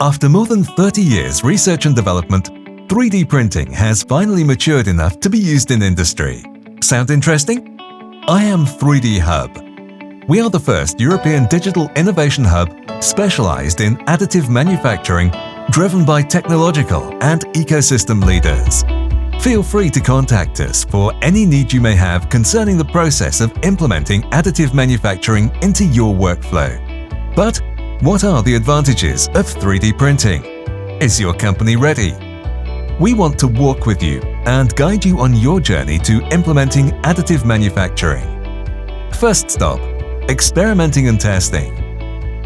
After more than 30 years research and development, 3D printing has finally matured enough to be used in industry. Sound interesting? IAM 3D Hub. We are the first European digital innovation hub specialized in additive manufacturing, driven by technological and ecosystem leaders. Feel free to contact us for any need you may have concerning the process of implementing additive manufacturing into your workflow. But what are the advantages of 3D printing? Is your company ready? We want to walk with you and guide you on your journey to implementing additive manufacturing. First stop, experimenting and testing.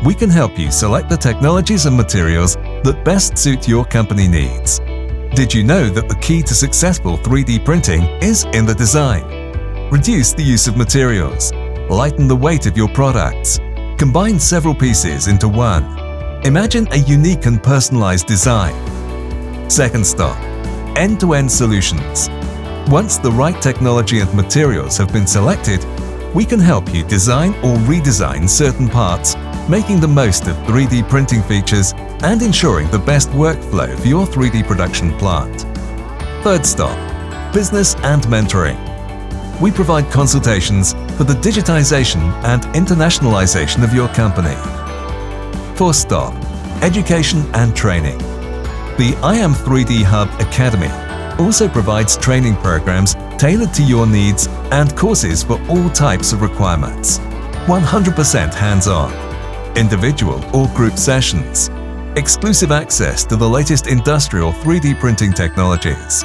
We can help you select the technologies and materials that best suit your company needs. Did you know that the key to successful 3D printing is in the design? Reduce the use of materials, lighten the weight of your products, combine several pieces into one. Imagine a unique and personalized design. Second stop, end-to-end solutions. Once the right technology and materials have been selected, we can help you design or redesign certain parts, making the most of 3D printing features and ensuring the best workflow for your 3D production plant. Third stop, business and mentoring. We provide consultations for the digitization and internationalization of your company. Fourth stop, education and training. The IAM 3D Hub Academy also provides training programs tailored to your needs and courses for all types of requirements. 100% hands-on, individual or group sessions, exclusive access to the latest industrial 3D printing technologies.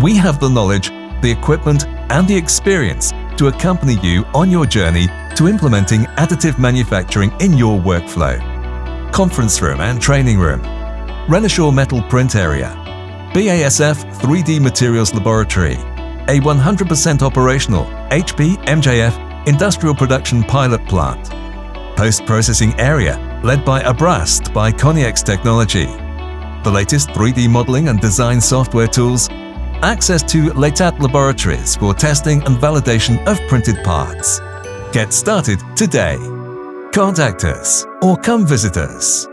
We have the knowledge, the equipment and the experience to accompany you on your journey to implementing additive manufacturing in your workflow. Conference room and training room, Renishaw Metal Print Area, BASF 3D Materials Laboratory, a 100% operational HP/MJF industrial production pilot plant, post-processing area led by Abrast by Cognex Technology, the latest 3D modeling and design software tools, access to LETAT laboratories for testing and validation of printed parts. Get started today. Contact us or come visit us.